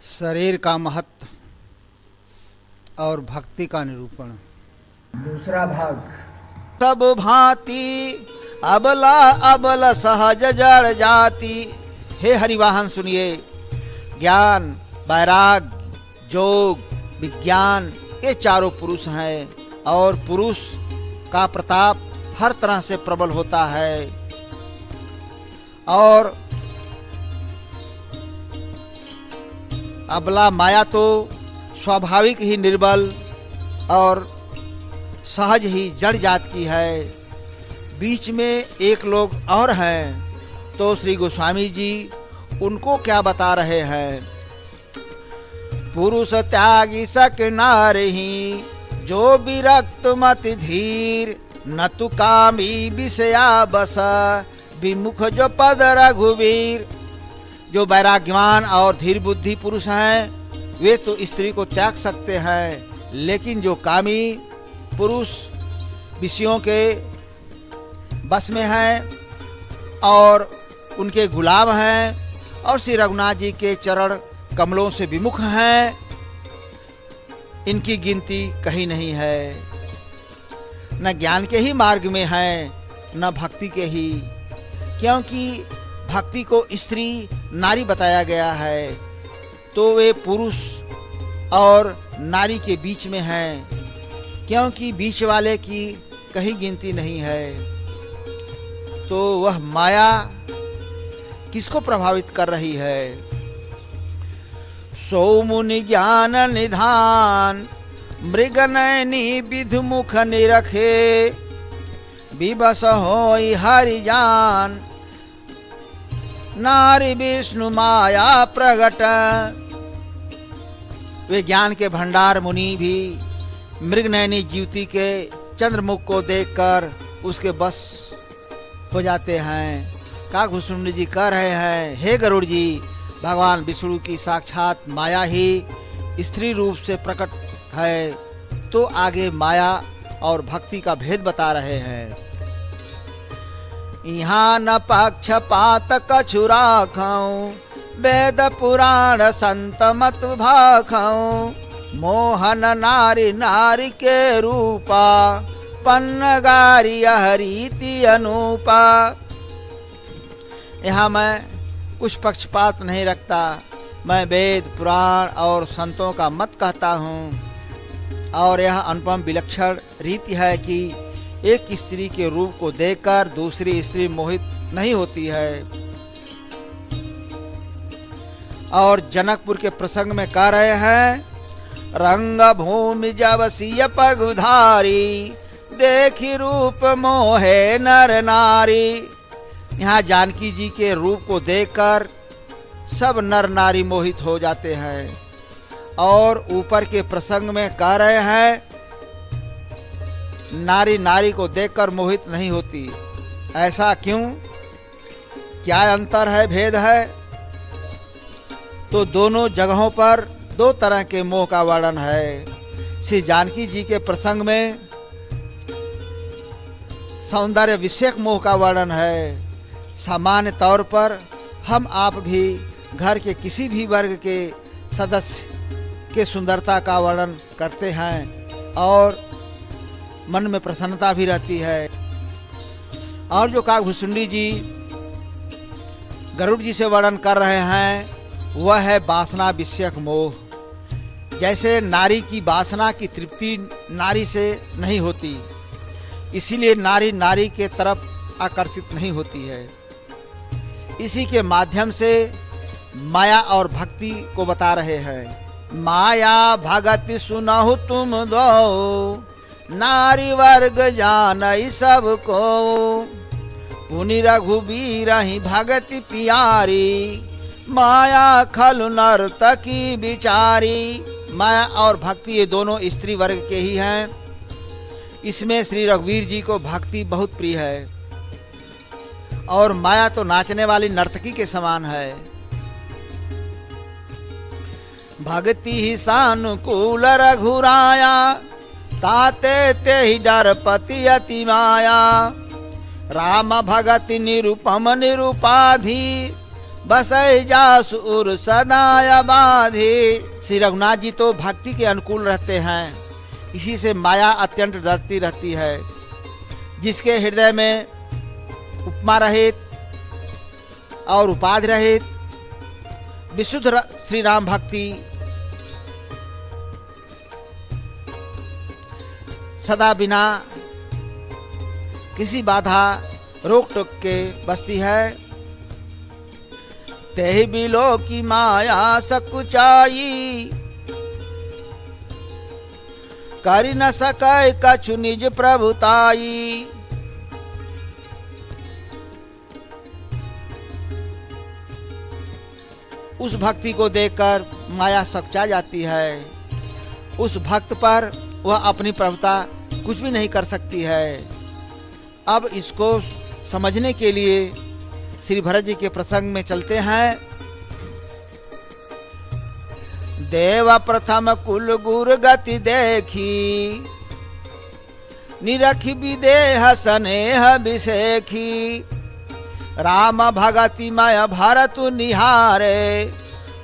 शरीर का महत्व और भक्ति का निरूपण। दूसरा भाग। सब भांति अबला अबल सहज जड़ जाति। हे हरिवाहन सुनिए, ज्ञान, वैराग्य, योग, विज्ञान ये चारों पुरुष हैं और पुरुष का प्रताप हर तरह से प्रबल होता है और अबला माया तो स्वाभाविक ही निर्बल और सहज ही जड़ जात की है। बीच में एक लोग और हैं, तो श्री गोस्वामी जी उनको क्या बता रहे हैं। पुरुष त्यागी सक नारही, जो विरक्त मत धीर, न तु कामी विषया बस, विमुख जो पद रघुवीर। जो वैराग्यवान और धीर बुद्धि पुरुष हैं वे तो स्त्री को त्याग सकते हैं, लेकिन जो कामी पुरुष विषयों के बस में हैं और उनके गुलाम हैं और श्री रघुनाथ जी के चरण कमलों से विमुख हैं, इनकी गिनती कहीं नहीं है। न ज्ञान के ही मार्ग में हैं न भक्ति के ही, क्योंकि भक्ति को स्त्री नारी बताया गया है, तो वे पुरुष और नारी के बीच में हैं, क्योंकि बीच वाले की कहीं गिनती नहीं है। तो वह माया किसको प्रभावित कर रही है। सो मुनि ज्ञान निधान, मृग नयनी विधु मुख निरखे, विवश होई हरि जान, नारी विष्णु माया प्रगट। वे ज्ञान के भंडार मुनि भी मृगनयनी जीवती के चंद्रमुख को देखकर उसके बस हो जाते हैं। काकभूषुंड जी कह रहे हैं, हे गरुड़ जी, भगवान विष्णु की साक्षात माया ही स्त्री रूप से प्रकट है। तो आगे माया और भक्ति का भेद बता रहे हैं। यहाँ न पक्षपात कछु राखऊं, वेद पुराण संत मत भाखऊं, मोहन नारी नारी के रूपा, पन्नगारी रीति अनूपा। यहाँ मैं कुछ पक्षपात नहीं रखता, मैं वेद पुराण और संतों का मत कहता हूँ और यह अनुपम विलक्षण रीति है कि एक स्त्री के रूप को देखकर दूसरी स्त्री मोहित नहीं होती है। और जनकपुर के प्रसंग में कह रहे हैं, रंग भूमि जब सिय पगुधारी, देखी रूप मोहे नर नारी। यहाँ जानकी जी के रूप को देखकर सब नर नारी मोहित हो जाते हैं। और ऊपर के प्रसंग में कह रहे हैं, नारी नारी को देखकर मोहित नहीं होती। ऐसा क्यों? क्या अंतर है, भेद है? तो दोनों जगहों पर दो तरह के मोह का वर्णन है। श्री जानकी जी के प्रसंग में सौंदर्य विषयक मोह का वर्णन है। सामान्य तौर पर हम आप भी घर के किसी भी वर्ग के सदस्य के सुंदरता का वर्णन करते हैं और मन में प्रसन्नता भी रहती है। और जो काकभूषुंडी जी गरुड़ जी से वर्णन कर रहे हैं वह है वासना विषयक मोह। जैसे नारी की वासना की तृप्ति नारी से नहीं होती, इसीलिए नारी नारी के तरफ आकर्षित नहीं होती है। इसी के माध्यम से माया और भक्ति को बता रहे हैं। माया भगति सुनहु तुम दो, नारी वर्ग जानई सबको, पुनि रघुबीर ही भगति प्यारी, माया खलु नर्तकी बिचारी। माया और भक्ति ये दोनों स्त्री वर्ग के ही हैं। इसमें श्री रघुवीर जी को भक्ति बहुत प्रिय है और माया तो नाचने वाली नर्तकी के समान है। भक्ति ही सानुकूल रघुराया, ताते ते ही डरपति अति माया, राम भगति निरुपम निरुपाधि, बसई जासुर सदाय बाधे। श्री रघुनाथ जी तो भक्ति के अनुकूल रहते हैं, इसी से माया अत्यंत डरती रहती है। जिसके हृदय में उपमा रहित और उपाधि रहित विशुद्ध श्री राम भक्ति सदा बिना किसी बाधा रोक टोक के बसती है। तेहि बिलो की माया सकुचाई, कर न सकै कछु निज प्रभुताई। उस भक्ति को देखकर माया सकुचा जाती है। उस भक्त पर वह अपनी प्रभुता कुछ भी नहीं कर सकती है। अब इसको समझने के लिए श्री भरत जी के प्रसंग में चलते हैं। देव प्रथम कुल गुर गति देखी, निरखी विदेह स्नेह बिसेखी। राम भगति मय भरत निहारे,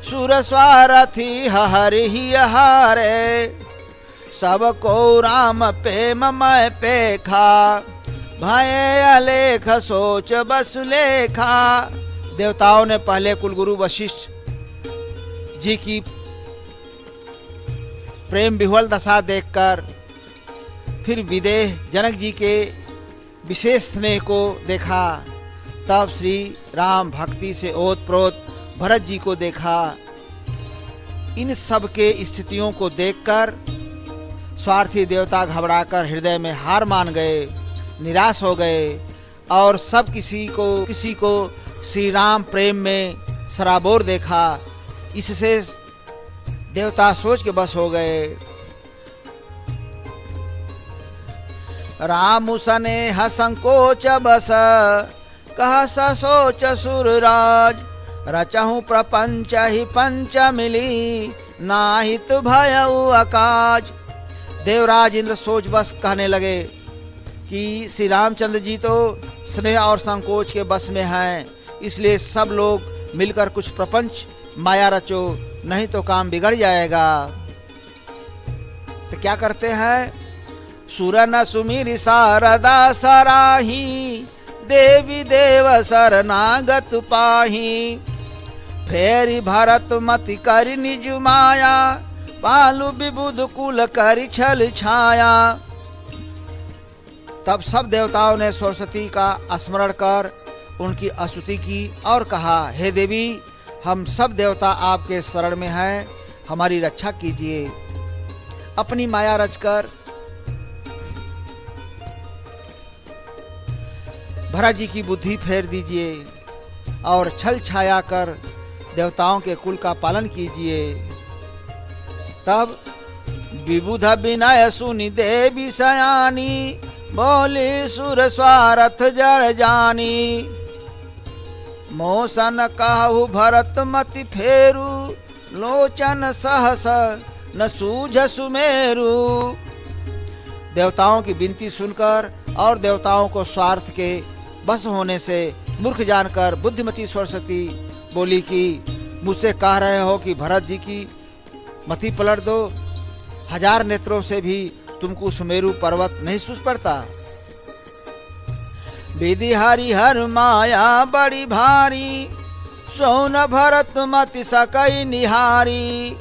सुर स्वारथी हरि हारे। सब को राम प्रेम मय पेखा, भय अलेख सोच बस लेखा। देवताओं ने पहले कुलगुरु वशिष्ठ जी की प्रेम विह्वल दशा देखकर फिर विदेह जनक जी के विशेष स्नेह को देखा। तब श्री राम भक्ति से ओतप्रोत भरत जी को देखा। इन सब के स्थितियों को देखकर स्वार्थी देवता घबराकर हृदय में हार मान गए, निराश हो गए और सब किसी को श्री राम प्रेम में सराबोर देखा। इससे देवता सोच के बस हो गए। राम स्नेह संकोच बस, कह सोच सुरराज। रचहु प्रपंच ही पंच मिली, नाहित भयउ अकाज। देवराज इंद्र सोच बस कहने लगे कि श्री रामचंद्र जी तो स्नेह और संकोच के बस में हैं, इसलिए सब लोग मिलकर कुछ प्रपंच माया रचो, नहीं तो काम बिगड़ जाएगा। तो क्या करते हैं? सुरन सुमिर शारदा सराही, देवी देव शरणागत पाही। फेरी भरत मति कर निज माया, पालु विबुध कुल कर छल छाया। तब सब देवताओं ने सरस्वती का स्मरण कर उनकी स्तुति की और कहा, हे देवी, हम सब देवता आपके शरण में हैं, हमारी रक्षा कीजिए। अपनी माया रचकर भरत जी की बुद्धि फेर दीजिए और छल छाया कर देवताओं के कुल का पालन कीजिए। तब विबुध विनय सुनि देवी सयानी, बोली सुर स्वारथ जड़ जानी। मोसन कहु भरत मति फेरु, लोचन सहस न सूझ सुमेरु। देवताओं की विनती सुनकर और देवताओं को स्वार्थ के बस होने से मूर्ख जानकर बुद्धिमती सरस्वती बोली कि मुझसे कह रहे हो कि भरत जी की मति पलट दो, 1000 नेत्रों से भी तुमको सुमेरु पर्वत नहीं सूझ पड़ता। विधि हरिहर माया बड़ी भारी, सोन भरत मति सकई निहारी।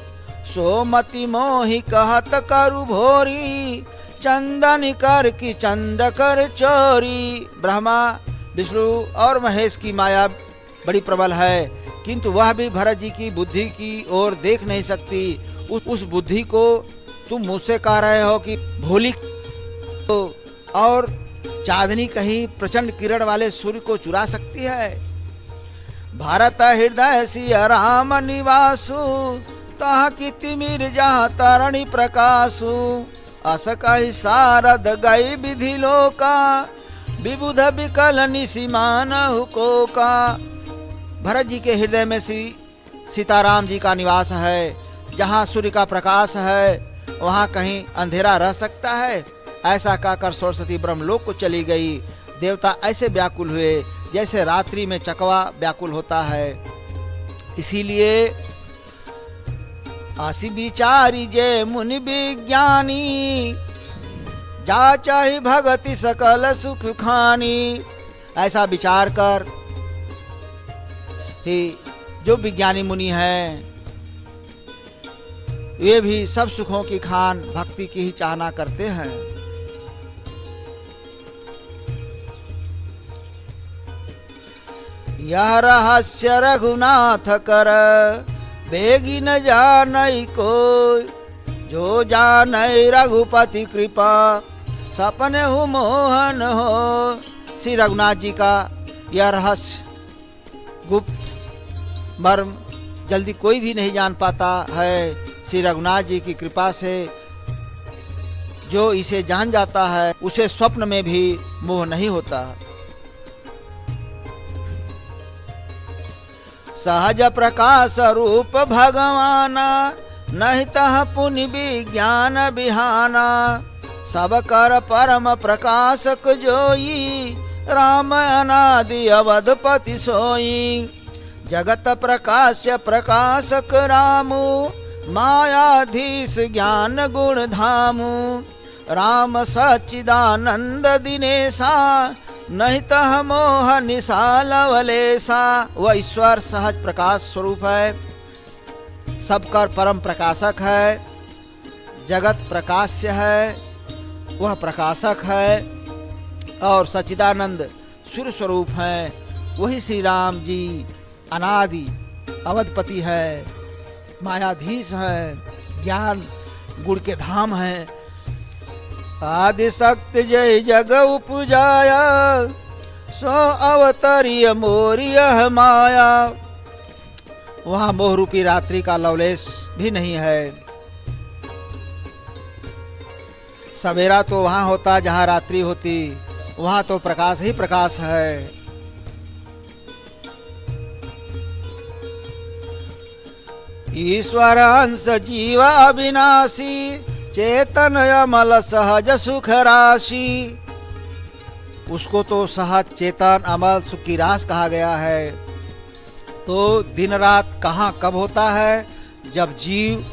सो मति मोहि कहत करु भोरी, चंदन कर की चंद कर चोरी। ब्रह्मा विष्णु और महेश की माया बड़ी प्रबल है, किंतु वह भी भरत जी की बुद्धि की ओर देख नहीं सकती। उस बुद्धि को तुम मुझसे कह रहे हो कि भोली और चांदनी कहीं प्रचंड किरण वाले सूर्य को चुरा सकती है। भारत हृदय सिया राम निवासु, तह की तिमिर जहाँ तरणी प्रकाशु। अस कहि सारद गई विधि लोका, विबुध विकल निशिमान को का। भरत जी के हृदय में श्री सीताराम जी का निवास है। जहाँ सूर्य का प्रकाश है वहाँ कहीं अंधेरा रह सकता है? ऐसा कहकर सरस्वती ब्रह्मलोक को चली गई। देवता ऐसे व्याकुल हुए जैसे रात्रि में चकवा व्याकुल होता है। इसीलिए आसी विचारी जे मुनि विज्ञानी, जा चाहे भगति सकल सुख खानी। ऐसा विचार कर कि जो विज्ञानी मुनि हैं वे भी सब सुखों की खान भक्ति की ही चाहना करते हैं। यह रहस्य रघुनाथ कर, बेगी न जानई कोई, जो जानई रघुपति कृपा, सपने हु मोहन हो। श्री रघुनाथ जी का यह रहस्य गुप्त मर्म जल्दी कोई भी नहीं जान पाता है। श्री रघुनाथ जी की कृपा से जो इसे जान जाता है उसे स्वप्न में भी मोह नहीं होता। सहज प्रकाश रूप भगवाना, नहीं तह पुनि विज्ञान बिहाना। सब कर परम प्रकाशक जोई, राम अनादि अवधपति सोई। जगत प्रकाश्य प्रकाशक रामु, मायाधीश ज्ञान गुण धामु। राम सच्चिदानंद दिनेशा, नहीं तह मोह निशा लवलेशा। वह ईश्वर सहज प्रकाश स्वरूप है, सबका परम प्रकाशक है, जगत प्रकाश्य है, वह प्रकाशक है और सच्चिदानंद सूर्य स्वरूप है। वही श्री राम जी अनादि अवधपति है, मायाधीश है, ज्ञान गुण के धाम है। आदि शक्ति जय जग उपजाया, सो अवतरिय मोरिय माया। वहाँ मोह रूपी रात्रि का लवलेश भी नहीं है। सवेरा तो वहाँ होता जहाँ रात्रि होती, वहाँ तो प्रकाश ही प्रकाश है। ईश्वर अंश जीव अविनाशी, चेतन अमल सहज सुख राशि। उसको तो सहज चेतन अमल सुख की रास कहा गया है। तो दिन रात कहाँ कब होता है? जब जीव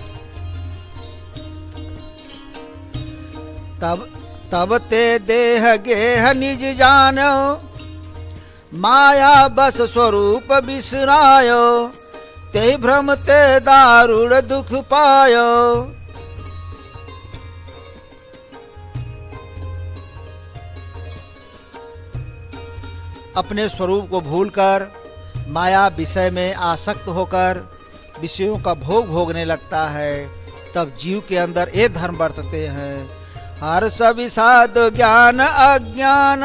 तब ते देह गेह निज जानो, माया बस स्वरूप बिसरायो। ते भ्रम ते दारुण दुख पायो। अपने स्वरूप को भूलकर माया विषय में आसक्त होकर विषयों का भोग भोगने लगता है, तब जीव के अंदर ये धर्म बरतते हैं। हर्ष विषाद ज्ञान अज्ञान,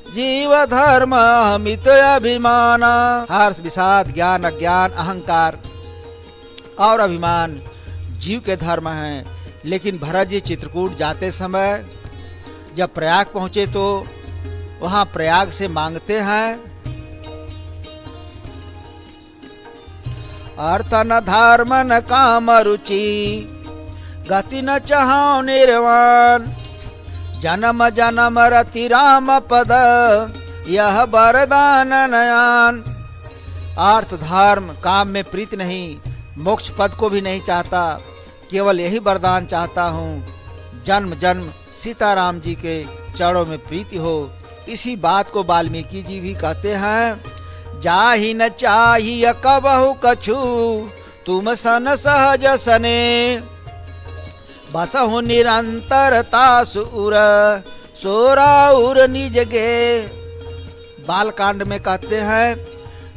जीव धर्म अमित अभिमान। हर्ष विषाद ज्ञान अज्ञान अहंकार और अभिमान जीव के धर्म हैं। लेकिन भरत जी चित्रकूट जाते समय जब प्रयाग पहुंचे तो वहां प्रयाग से मांगते हैं, अर्थ न धर्म न काम रुचि, गति न चाहो निर्वाण। जन्म जन्म रति राम पद, यह वरदान नयन। अर्थ धर्म काम में प्रीत नहीं, मोक्ष पद को भी नहीं चाहता, केवल यही वरदान चाहता हूँ, जन्म जन्म सीताराम जी के चरणों में प्रीति हो। इसी बात को वाल्मीकि जी भी कहते हैं, जाहि न चाहिए कबहु कछु, तुम सन सहज सने। बसहु निरंतर तासुर, सोराउर निज गे। बालकांड में कहते हैं,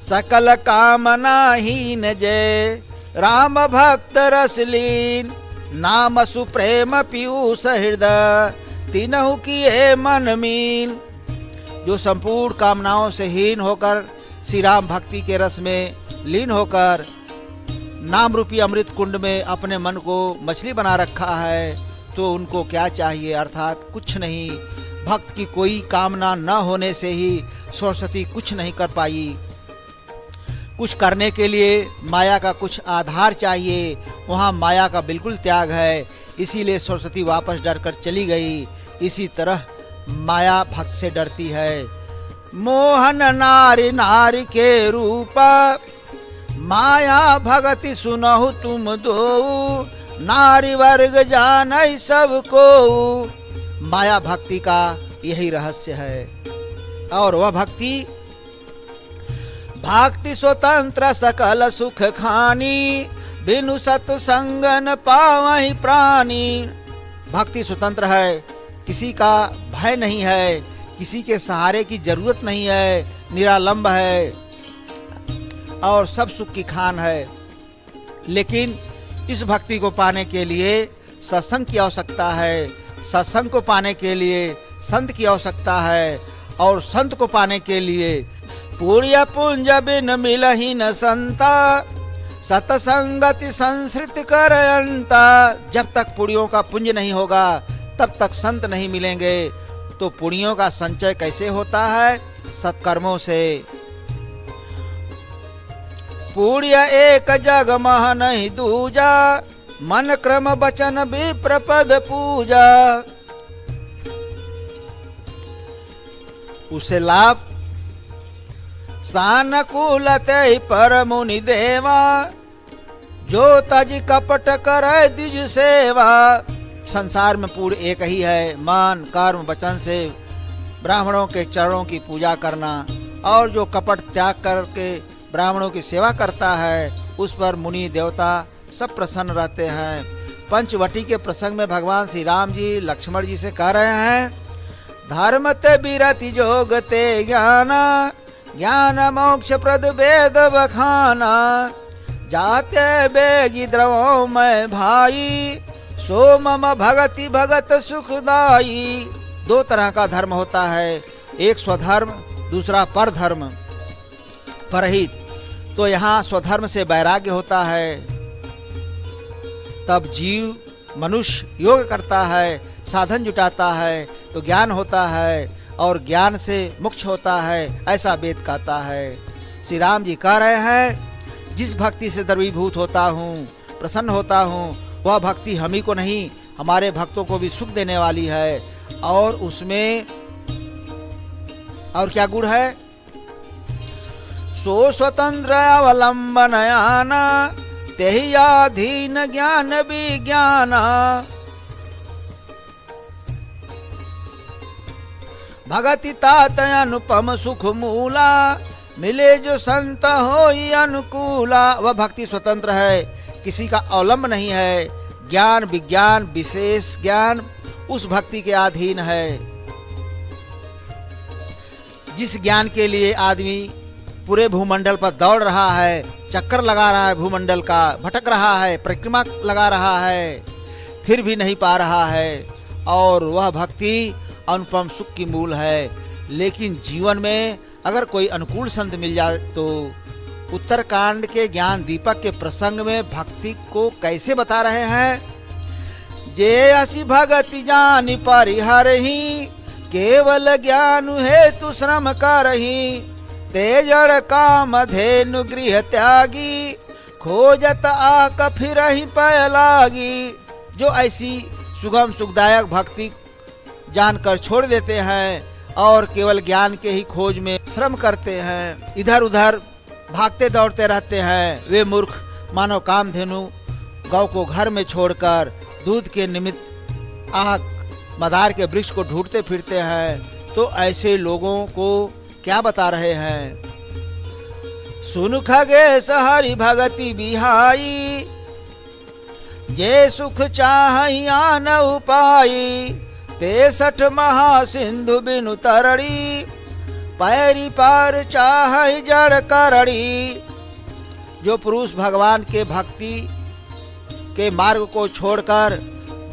सकल कामना हीन जय, राम भक्त रसलीन। नाम सुप्रेम पीयूष हृदय, तीनहु किए मन मीन। जो संपूर्ण कामनाओं से हीन होकर श्री राम भक्ति के रस में लीन होकर नाम रूपी अमृत कुंड में अपने मन को मछली बना रखा है, तो उनको क्या चाहिए? अर्थात कुछ नहीं। भक्त की कोई कामना न होने से ही सरस्वती कुछ नहीं कर पाई। कुछ करने के लिए माया का कुछ आधार चाहिए, वहाँ माया का बिल्कुल त्याग है। इसीलिए सरस्वती वापस डरकर चली गई। इसी तरह माया भक्त से डरती है। मोहन नारी नारी के रूप, माया भगति सुनहु तुम दो, नारी वर्ग जानई सबको। माया भक्ति का यही रहस्य है। और वह भक्ति भक्ति स्वतंत्र सकल सुख खानी, बिनु सत्संग न पावहि प्राणी। भक्ति स्वतंत्र है, किसी का भय नहीं है, किसी के सहारे की जरूरत नहीं है, निरालंब है और सब सुख की खान है। लेकिन इस भक्ति को पाने के लिए सत्संग की आवश्यकता है, सत्संग को पाने के लिए संत की आवश्यकता है, और संत को पाने के लिए पुण्य पुंज बिन मिलहि न संता, सतसंगति संसृत करयंता। जब तक पुण्यों का पुंज नहीं होगा तब तक संत नहीं मिलेंगे। तो पुण्यों का संचय कैसे होता है? सत्कर्मों से। पुण्य एक जग मह नहीं दूजा, मन क्रम वचन विप्र पद पूजा। उसे लाभ सानुकूलते पर मुनि देवा, जो तज कपट करे द्विज सेवा। संसार में पूर्ण एक ही है, मन कर्म वचन से ब्राह्मणों के चरणों की पूजा करना, और जो कपट त्याग करके ब्राह्मणों की सेवा करता है उस पर मुनि देवता सब प्रसन्न रहते हैं। पंचवटी के प्रसंग में भगवान श्री राम जी लक्ष्मण जी से कह रहे हैं, धर्म ते बिरति जोग ते ज्ञाना, ज्ञान मोक्ष प्रद वेद बखाना। जाते बेगी द्रवो मैं भाई, सो मम भगति भगत सुखदाई। दो तरह का धर्म होता है, एक स्वधर्म, दूसरा परधर्म परहित। तो यहाँ स्वधर्म से वैराग्य होता है, तब जीव मनुष्य योग करता है, साधन जुटाता है तो ज्ञान होता है, और ज्ञान से मोक्ष होता है, ऐसा वेद कहता है। श्री राम जी कह रहे हैं, जिस भक्ति से द्रवीभूत होता हूँ, प्रसन्न होता हूँ, वह भक्ति हम ही को नहीं हमारे भक्तों को भी सुख देने वाली है। और उसमें और क्या गुण है? सो स्वतंत्र अवलंबन आना, तेहि अधीन ज्ञान विज्ञाना। भगति तात अनुपम सुख मूला, मिले जो संत होई अनुकूला। वह भक्ति स्वतंत्र है, किसी का अवलंब नहीं है। ज्ञान विज्ञान विशेष ज्ञान उस भक्ति के अधीन है। जिस ज्ञान के लिए आदमी पूरे भूमंडल पर दौड़ रहा है, चक्कर लगा रहा है, भूमंडल का भटक रहा है, परिक्रमा लगा रहा है, फिर भी नहीं पा रहा है, और वह भक्ति अनुपम सुख की मूल है। लेकिन जीवन में अगर कोई अनुकूल संत मिल जाए तो उत्तरकांड के ज्ञान दीपक के प्रसंग में भक्ति को कैसे बता रहे हैं? जे असि भगति जानि परिहरहि, केवल ज्ञान हेतु श्रम करहि। ते जड़ काम धेनु गृह त्यागी, खोजत आक फिरहि पय लागी। जो ऐसी सुगम सुखदायक भक्ति जानकर छोड़ देते हैं और केवल ज्ञान के ही खोज में श्रम करते हैं, इधर उधर भागते दौड़ते रहते हैं, वे मूर्ख मानो कामधेनु गौ को घर में छोड़कर दूध के निमित्त आग मदार के वृक्ष को ढूंढते फिरते हैं। तो ऐसे लोगों को क्या बता रहे हैं? सुन खगेश हरि भगति बिहाई, जे सुख चाहि आन उपाई। 63 महासिंधु बिनु तरड़ी, पैरी पार चाहि जड़ करड़ी। जो पुरुष भगवान के भक्ति के मार्ग को छोड़कर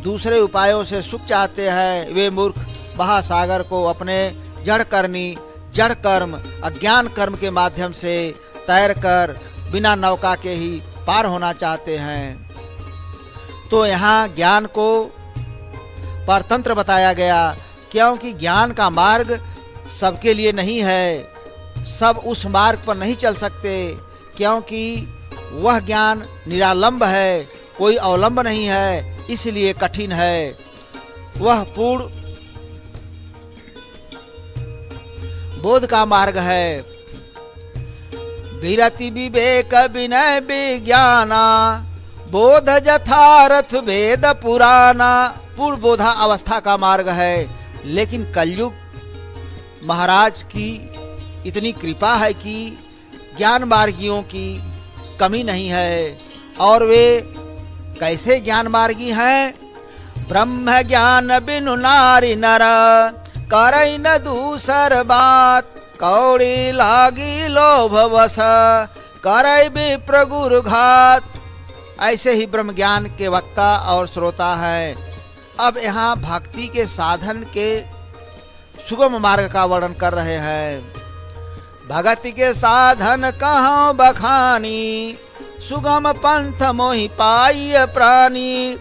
दूसरे उपायों से सुख चाहते हैं, वे मूर्ख महासागर को अपने जड़ करनी, जड़ कर्म, अज्ञान कर्म के माध्यम से तैरकर बिना नौका के ही पार होना चाहते हैं। तो यहाँ ज्ञान को परतंत्र बताया गया, क्योंकि ज्ञान का मार्ग सबके लिए नहीं है। सब उस मार्ग पर नहीं चल सकते, क्योंकि वह ज्ञान निरालंब है, कोई अवलंब नहीं है, इसलिए कठिन है। वह पूर्ण बोध का मार्ग है। विरति विवेक विनय विज्ञाना बोध यथारथ वेद पुराना। पूर्ण बोधा अवस्था का मार्ग है, लेकिन कलयुग महाराज की इतनी कृपा है कि ज्ञान मार्गियों की कमी नहीं है। और वे कैसे ज्ञान मार्गी हैं? ब्रह्म ज्ञान बिनु नारी नर करई न दूसर बात, कौड़ी लागी लोभ वश करई विप्र गुरु घात। ऐसे ही ब्रह्म ज्ञान के वक्ता और श्रोता हैं। अब यहाँ भक्ति के साधन के सुगम मार्ग का वर्णन कर रहे हैं। भगति के साधन कहाँ बखानी, सुगम पंथ मोहि पाई प्राणी।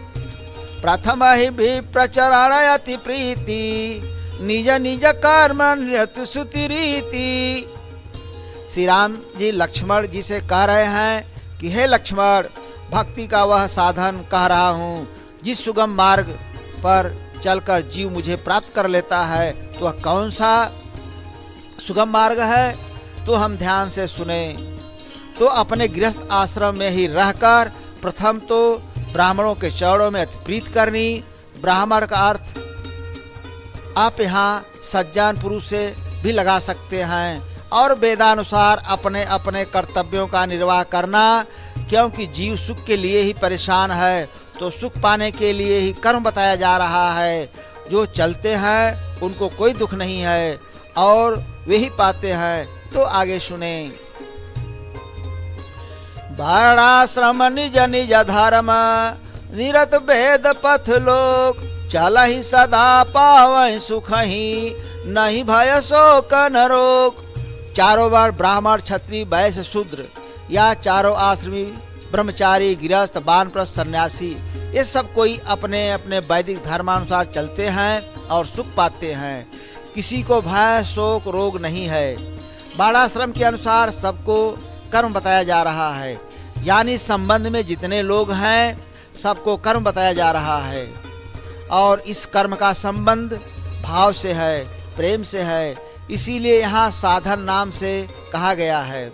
प्रथम ही भी प्रचरण अति प्रीति, निज निज कर्म नियत सुति रीति। श्री राम जी लक्ष्मण जी से कह रहे हैं कि हे लक्ष्मण, भक्ति का वह साधन कह रहा हूँ जिस सुगम मार्ग पर चलकर जीव मुझे प्राप्त कर लेता है, तो वह कौन सा सुगम मार्ग है? तो हम ध्यान से सुने। तो अपने गृहस्थ आश्रम में ही रहकर प्रथम तो ब्राह्मणों के चरणों में अति प्रीत करनी। ब्राह्मण का अर्थ आप यहाँ सज्जन पुरुष से भी लगा सकते हैं। और वेदानुसार अपने अपने कर्तव्यों का निर्वाह करना, क्योंकि जीव सुख के लिए ही परेशान है, तो सुख पाने के लिए ही कर्म बताया जा रहा है। जो चलते हैं उनको कोई दुख नहीं है और वे ही पाते हैं। तो आगे सुने। वर्णाश्रम निज निज धर्म, निरत वेद पथ लोक, चल ही सदा पावै सुख ही, नहीं भय शोक न रोक। चारों वर्ण ब्राह्मण क्षत्रिय वैश्य शूद्र या चारों आश्रमी ब्रह्मचारी गृहस्थ वानप्रस्थ सन्यासी, ये सब कोई अपने अपने वैदिक धर्मानुसार चलते हैं और सुख पाते हैं। किसी को भय शोक रोग नहीं है। वर्णाश्रम के अनुसार सबको कर्म बताया जा रहा है, यानी संबंध में जितने लोग हैं सबको कर्म बताया जा रहा है। और इस कर्म का संबंध भाव से है, प्रेम से है, इसीलिए यहाँ साधन नाम से कहा गया है।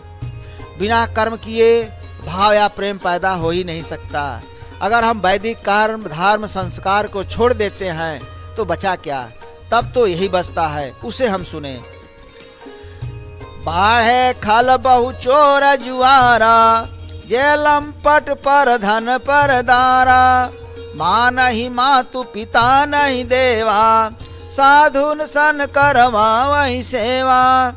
बिना कर्म किए भाव या प्रेम पैदा हो ही नहीं सकता। अगर हम वैदिक कर्म धर्म संस्कार को छोड़ देते हैं तो बचा क्या? तब तो यही बचता है, उसे हम सुने। बाढ़े खल बहु चोर जुआरा, ये लंपट पर धन पर दारा। माँ नहीं मातु पिता नहीं देवा, साधुन सन करवा वही सेवा।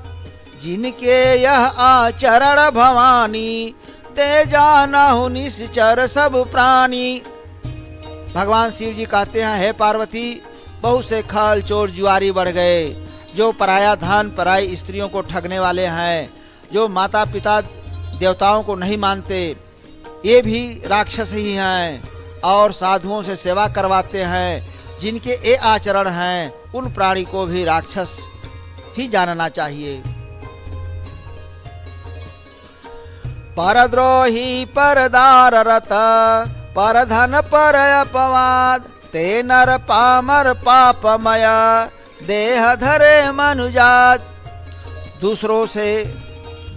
जिनके यह आचरण भवानी, ते जानहु निश्चर सब प्राणी। भगवान शिव जी कहते हैं, हे पार्वती, बहुत से खल चोर जुआरी बढ़ गए, जो पराया धन पराई स्त्रियों को ठगने वाले हैं, जो माता पिता देवताओं को नहीं मानते, ये भी राक्षस ही हैं। और साधुओं से सेवा करवाते हैं, जिनके ये आचरण हैं, उन प्राणी को भी राक्षस ही जानना चाहिए। परद्रोही परदार रत, पर धन पर अपवाद। ते नर पामर पापमय, देह धरे मनुजात। दूसरों से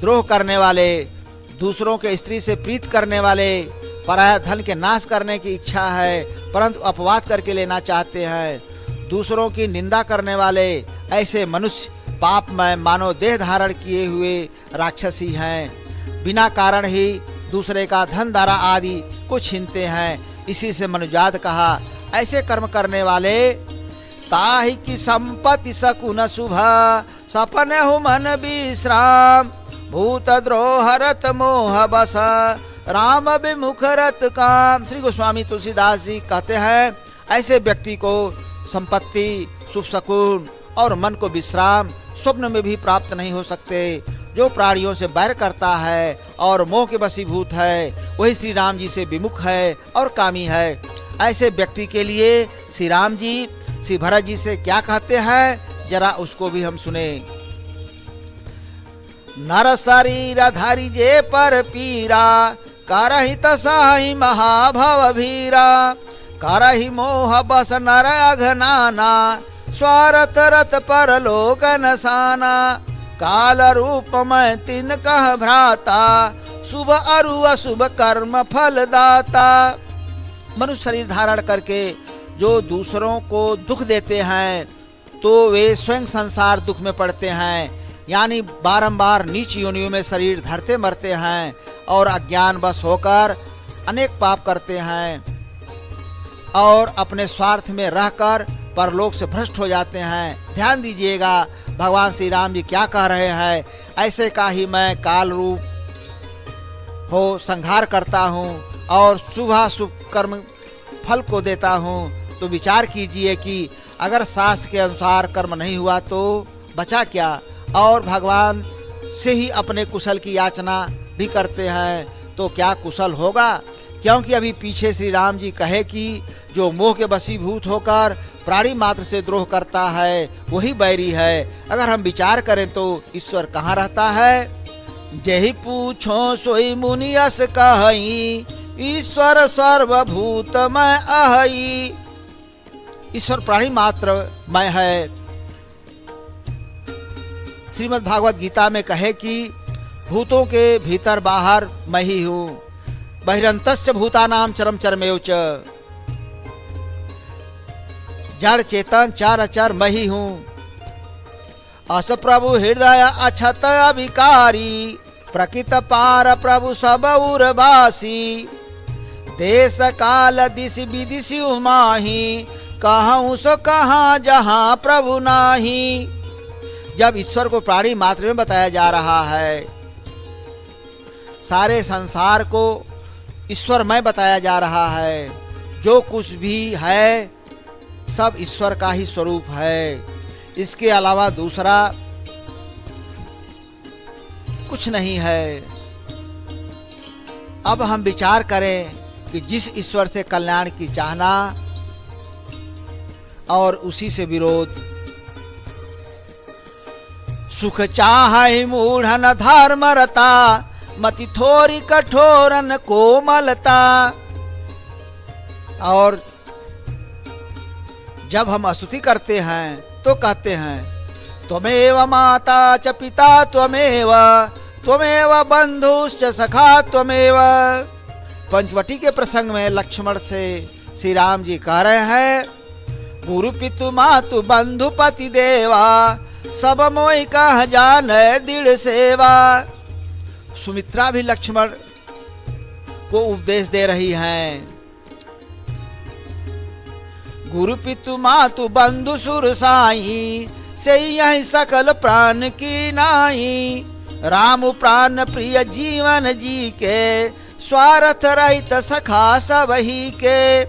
द्रोह करने वाले, दूसरों के स्त्री से प्रीत करने वाले, पराया धन के नाश करने की इच्छा है परंतु अपवाद करके लेना चाहते हैं। दूसरों की निंदा करने वाले ऐसे मनुष्य पापमय मानव देह धारण किए हुए राक्षसी हैं। बिना कारण ही दूसरे का धन धारा आदि को छीनते हैं, इसी से मनुजात कहा। ऐसे कर्म करने वाले ताहि की संपत्ति सकुन शुभ, सपन हु मन विश्राम। भूत द्रोह रत मोह बस, राम विमुख रत काम। श्री गोस्वामी तुलसीदास जी कहते हैं, ऐसे व्यक्ति को संपत्ति शुभ शकुन और मन को विश्राम स्वप्न में भी प्राप्त नहीं हो सकते। जो प्राणियों से बैर करता है और मोह के वशीभूत है, वही श्री राम जी से विमुख है और कामी है। ऐसे व्यक्ति के लिए श्री राम जी श्री भरत जी से क्या कहते हैं, जरा उसको भी हम सुने। नर शरीर धारी जे पर पीरा, करहि तसाहि महाभव भीरा। करहि मोह बस नर अघनाना, स्वारथ रत पर लोक नसाना। काल रूप मैं तिन कह भ्राता, शुभ अरु अशुभ कर्म फल दाता। मनुष्य शरीर धारण करके जो दूसरों को दुख देते हैं तो वे स्वयं संसार दुख में पड़ते हैं, यानी बारंबार नीच योनियों में शरीर धरते मरते हैं और अज्ञान वश होकर अनेक पाप करते हैं और अपने स्वार्थ में रहकर परलोक से भ्रष्ट हो जाते हैं। ध्यान दीजिएगा भगवान श्री राम जी क्या कह रहे हैं, ऐसे का ही मैं काल रूप हो संहार करता हूँ और शुभ कर्म फल को देता हूँ। तो विचार कीजिए कि अगर शास्त्र के अनुसार कर्म नहीं हुआ तो बचा क्या, और भगवान से ही अपने कुशल की याचना भी करते हैं तो क्या कुशल होगा। क्योंकि अभी पीछे श्री राम जी कहे कि जो मोह के वशीभूत होकर प्राणी मात्र से द्रोह करता है वही बैरी है। अगर हम विचार करें तो ईश्वर कहाँ रहता है। जेहि पूछो सोई मुनियस कहई, ईश्वर सर्वभूत मैं अहई। ईश्वर प्राणी मात्र मैं है। श्रीमद् भागवत गीता में कहे कि भूतों के भीतर बाहर मैं ही हूँ। बहिरंतस्य भूतानाम चरम चरमेव च, जड़ चेतन चार अचर मैं ही हूँ। अस प्रभु हृदय अछत अभिकारी, प्रकृत पार प्रभु सब उर्वासी। देश काल दिश विदिशि माही, कहूँ सो कहाँ जहाँ प्रभु नाही। जब ईश्वर को प्राणी मात्र में बताया जा रहा है, सारे संसार को ईश्वरमय बताया जा रहा है, जो कुछ भी है सब ईश्वर का ही स्वरूप है, इसके अलावा दूसरा कुछ नहीं है। अब हम विचार करें कि जिस ईश्वर से कल्याण की चाहना और उसी से विरोध। सुख चाहै मूढ़न धर्मरता, मति थोरी कठोरन कोमलता। और जब हम स्तुति करते हैं तो कहते हैं त्वमेव माता च पिता त्वमेव, त्वमेव बंधुश्च सखा त्वमेव। पंचवटी के प्रसंग में लक्ष्मण से श्री राम जी कह रहे हैं गुरु पितु मातु बंधु पति देवा, सब मोहि कह जानै दृढ़ सेवा। सुमित्रा भी लक्ष्मण को उपदेश दे रही हैं। गुरु पितु मातु बंधु सुर साई, से यही सकल प्राण की नाई। राम प्राण प्रिय जीवन जी के, स्वार्थ रहित सखा सबही के।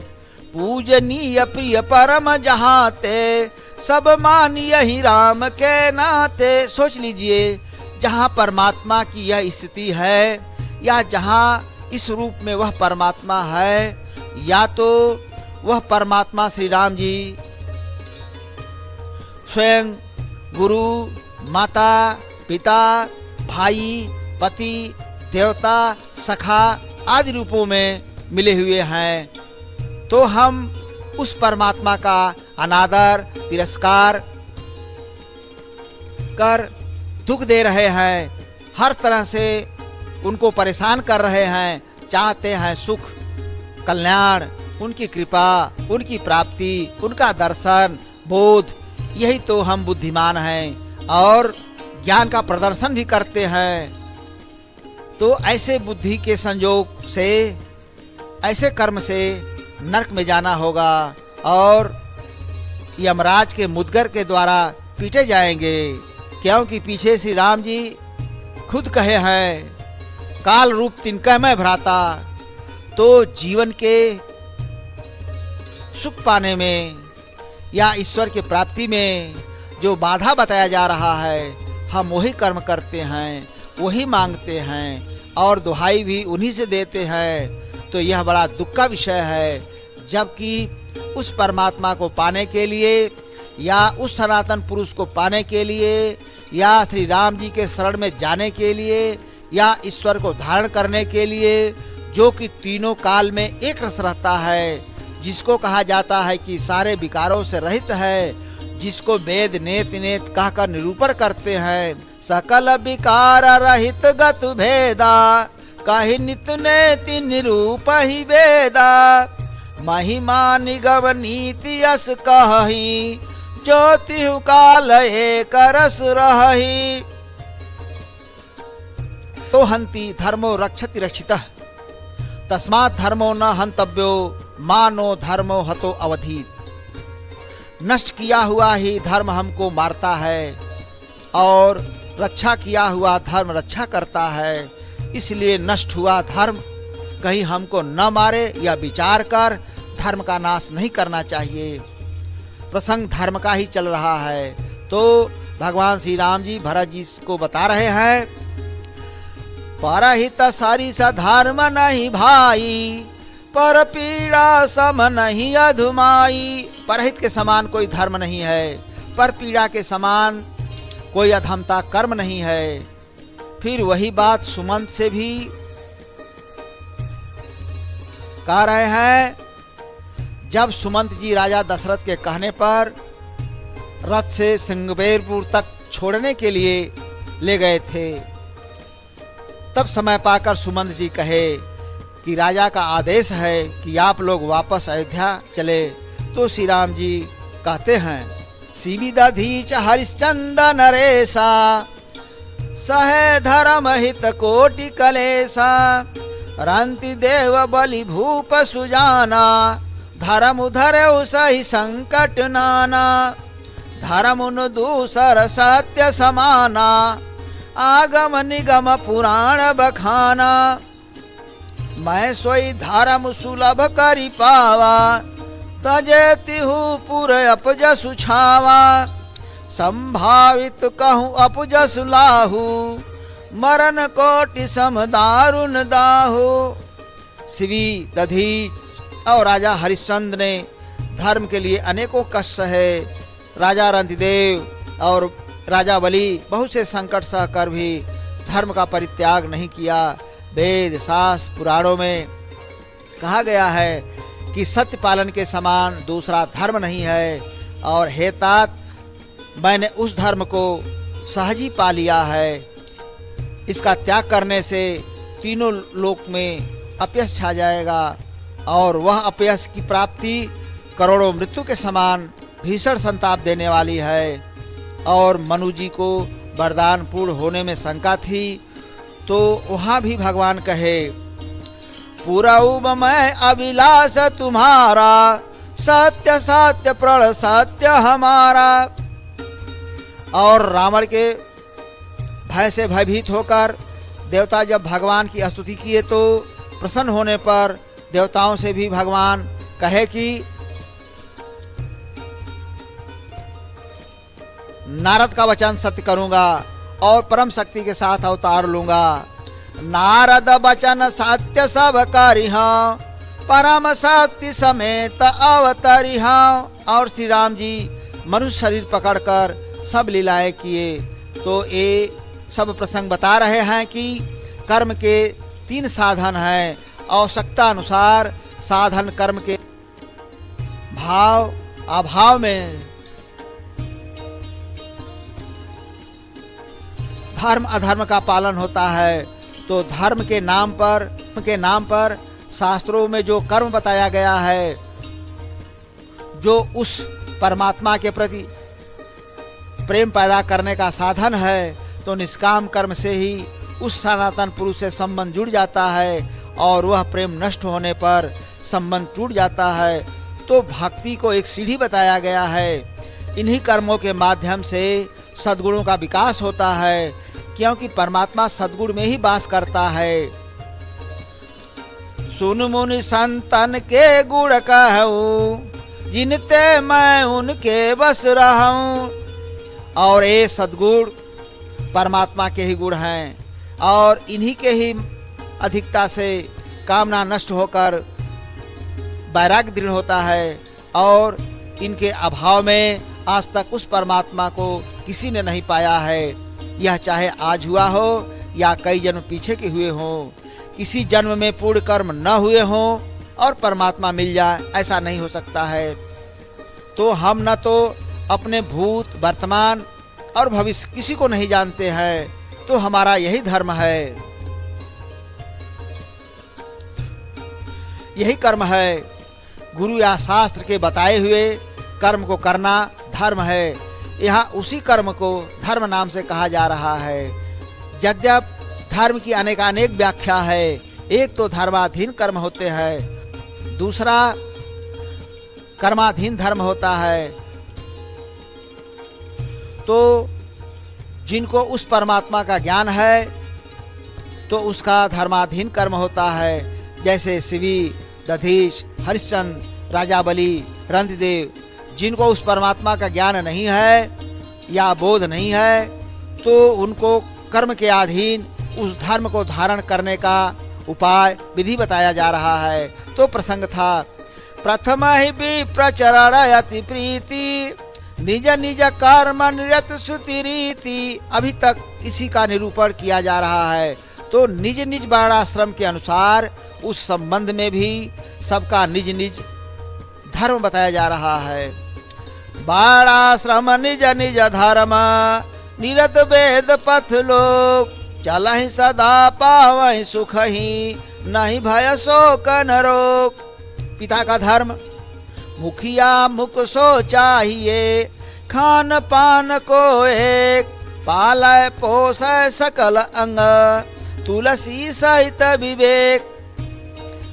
पूजनीय प्रिय परम जहाते, सब मान यही राम के नाते। सोच लीजिए जहाँ परमात्मा की यह स्थिति है, या जहाँ इस रूप में वह परमात्मा है, या तो वह परमात्मा श्री राम जी स्वयं गुरु माता पिता भाई पति देवता सखा आदि रूपों में मिले हुए हैं, तो हम उस परमात्मा का अनादर तिरस्कार कर दुख दे रहे हैं, हर तरह से उनको परेशान कर रहे हैं। चाहते हैं सुख कल्याण, उनकी कृपा, उनकी प्राप्ति, उनका दर्शन बोध। यही तो हम बुद्धिमान हैं और ज्ञान का प्रदर्शन भी करते हैं। तो ऐसे बुद्धि के संयोग से, ऐसे कर्म से नरक में जाना होगा और यमराज के मुदगर के द्वारा पीटे जाएंगे। क्योंकि पीछे श्री राम जी खुद कहे हैं काल रूप तिनका मैं भ्राता। तो जीवन के सुख पाने में या ईश्वर की प्राप्ति में जो बाधा बताया जा रहा है, हम वही कर्म करते हैं, वही मांगते हैं और दुहाई भी उन्हीं से देते हैं। तो यह बड़ा दुख का विषय है। जबकि उस परमात्मा को पाने के लिए या उस सनातन पुरुष को पाने के लिए या श्री राम जी के शरण में जाने के लिए या ईश्वर को धारण करने के लिए, जो कि तीनों काल में एक रस रहता है, जिसको कहा जाता है कि सारे विकारों से रहित है, जिसको वेद नेत नेत कहकर निरूपण करते हैं, सकल विकार रहित गत भेदा, कहि नित नेति निरूप ही वेदा। महिमा निगम नीति यस कहहि, ज्योतिहु काल एक रस रहहि। तो हंति धर्मो रक्षति रक्षितः, तस्मात् धर्मो न हंतव्यो, मानो धर्मो हतो अवधीत। नष्ट किया हुआ ही धर्म हमको मारता है और रक्षा किया हुआ धर्म रक्षा करता है। इसलिए नष्ट हुआ धर्म कहीं हमको न मारे, या विचार कर धर्म का नाश नहीं करना चाहिए। प्रसंग धर्म का ही चल रहा है, तो भगवान श्री राम जी भरत जी को बता रहे हैं, परहित सरिस धर्म नहीं भाई, पर पीड़ा सम नहीं अधुमाई। परहित के समान कोई धर्म नहीं है, पर पीड़ा के समान कोई अधमता कर्म नहीं है। फिर वही बात सुमंत से भी कह रहे हैं। जब सुमंत जी राजा दशरथ के कहने पर रथ से सिंगबेरपुर तक छोड़ने के लिए ले गए थे, तब समय पाकर सुमंत जी कहे कि राजा का आदेश है कि आप लोग वापस अयोध्या चले। तो श्री राम जी कहते हैं, शिविदधीच हरिश्चंद्र नरेशा, सहे धर्म हित कोटि कलेशा। रंति देव बलि भूप सुजाना, धर्म धरऊ सही संकट नाना। धर्मुन दूसर सत्य समाना, आगम निगम पुराण बखाना। मैं सोई धर्म सुलभ करि पावा, तजे तिहु पुर अपजसु छावा। संभावित कहूँ अपजसु लाहू, मरण कोटि सम दारुण दाहू। शिवी दधीच और राजा हरिश्चंद्र ने धर्म के लिए अनेकों कष्ट सहे। राजा रंतिदेव और राजा बलि बहुत से संकट सहकर भी धर्म का परित्याग नहीं किया। वेद शास्त्र पुराणों में कहा गया है कि सत्य पालन के समान दूसरा धर्म नहीं है, और हे तात, मैंने उस धर्म को सहज ही पा लिया है। इसका त्याग करने से तीनों लोक में अपयश छा जाएगा, और वह अपयश की प्राप्ति करोड़ों मृत्यु के समान भीषण संताप देने वाली है। और मनु जी को वरदान पूर्ण होने में शंका थी, तो वहाँ भी भगवान कहे, पुरऊब मैं अभिलाष तुम्हारा, सत्य सत्य प्रण सत्य हमारा। और रावण के भय से भयभीत होकर देवता जब भगवान की स्तुति किए, तो प्रसन्न होने पर देवताओं से भी भगवान कहे कि नारद का वचन सत्य करूंगा और परम शक्ति के साथ अवतार लूंगा। नारद वचन सत्य सब करिहा, परम शक्ति समेत अवतरिहा। और श्री राम जी मनुष्य शरीर पकड़कर सब लीलाएं किए। तो ये सब प्रसंग बता रहे हैं कि कर्म के 3 साधन हैं। आवश्यकता अनुसार साधन कर्म के भाव अभाव में धर्म अधर्म का पालन होता है। तो धर्म के नाम पर शास्त्रों में जो कर्म बताया गया है, जो उस परमात्मा के प्रति प्रेम पैदा करने का साधन है, तो निष्काम कर्म से ही उस सनातन पुरुष से संबंध जुड़ जाता है, और वह प्रेम नष्ट होने पर संबंध टूट जाता है। तो भक्ति को एक सीढ़ी बताया गया है। इन्हीं कर्मों के माध्यम से सद्गुणों का विकास होता है, क्योंकि परमात्मा सद्गुण में ही वास करता है। सुन मुनि संतन के गुण कहूँ, जिनते मैं उनके बस रहूं। और ये सद्गुण परमात्मा के ही गुण हैं, और इन्हीं के ही अधिकता से कामना नष्ट होकर वैराग्य दृढ़ होता है। और इनके अभाव में आज तक उस परमात्मा को किसी ने नहीं पाया है। यह चाहे आज हुआ हो या कई जन्म पीछे के हुए हों, किसी जन्म में पूर्ण कर्म न हुए हों और परमात्मा मिल जाए, ऐसा नहीं हो सकता है। तो हम न तो अपने भूत वर्तमान और भविष्य किसी को नहीं जानते हैं, तो हमारा यही धर्म है, यही कर्म है। गुरु या शास्त्र के बताए हुए कर्म को करना धर्म है। यहाँ उसी कर्म को धर्म नाम से कहा जा रहा है। यद्यप धर्म की अनेकानेक व्याख्या है। एक तो धर्माधीन कर्म होते हैं, दूसरा कर्माधीन धर्म होता है। तो जिनको उस परमात्मा का ज्ञान है तो उसका धर्माधीन कर्म होता है। जैसे शिवी, दधीच, हरिश्चंद्र, राजा बलि, रंतिदेव, जिनको उस परमात्मा का ज्ञान नहीं है या बोध नहीं है, तो उनको कर्म के अधीन उस धर्म को धारण करने का उपाय विधि बताया जा रहा है। तो प्रसंग था, प्रथम ही भी प्रचरण अति प्रीति, निज निज कर्म निरत श्रुति रीति। अभी तक इसी का निरूपण किया जा रहा है। तो निज निज वर्णाश्रम के अनुसार उस संबंध में भी सबका निज निज धर्म बताया जा रहा है। वर्णाश्रम निज निज धर्म, निरत वेद पथ लोक, चलहि सदा पावहि सुख ही, नहीं भय शोक न रोक। पिता का धर्म, मुखिया मुख सो चाहिए, खान पान को एक, पालय पोषय सकल अंग, तुलसी सहित विवेक।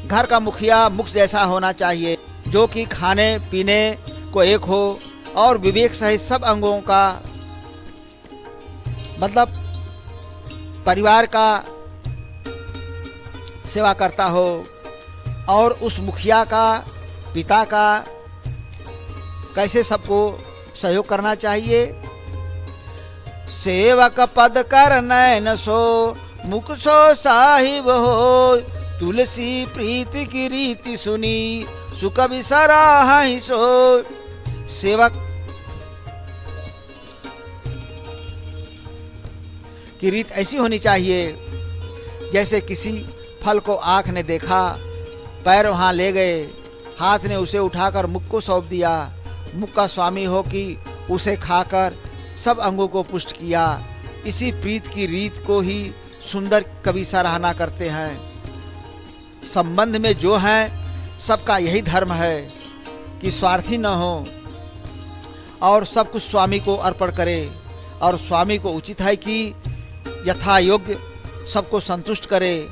घर का मुखिया मुख जैसा होना चाहिए, जो कि खाने पीने को एक हो और विवेक सहित सब अंगों का, मतलब परिवार का सेवा करता हो। और उस मुखिया का, पिता का कैसे सबको सहयोग करना चाहिए। सेवक पद कर नैन सो, मुख सो साहिब हो, तुलसी प्रीति की रीति सुनी, सुख विसरा ही सो। सेवक की रीत ऐसी होनी चाहिए, जैसे किसी फल को आँख ने देखा, पैर वहाँ ले गए, हाथ ने उसे उठाकर मुख को सौंप दिया, मुख का स्वामी हो कि उसे खाकर सब अंगों को पुष्ट किया। इसी प्रीत की रीत को ही सुंदर कवि सराहना करते हैं। संबंध में जो हैं सबका यही धर्म है कि स्वार्थी न हो और सब कुछ स्वामी को अर्पण करे। और स्वामी को उचित है कि यथा योग्य सबको संतुष्ट करे।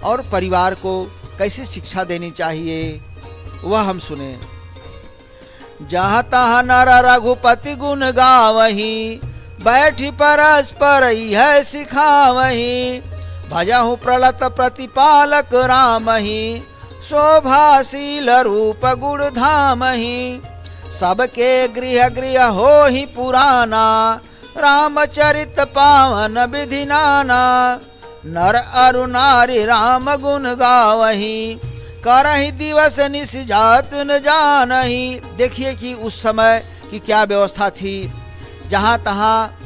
और परिवार को कैसी शिक्षा देनी चाहिए वह हम सुने। जहाँ तहाँ नर रघुपति गुण गावही, बैठी परस्पर है सिखावही, भजहु प्रलत प्रतिपालक रामही, शोभाशील रूप गुण धामही, सबके गृह गृह हो ही पुराना, रामचरित पावन विधि नाना, नर अरु नारी राम गुण गावही, करहि दिवस निस जात न जानही। देखिए कि उस समय की क्या व्यवस्था थी। जहाँ तहाँ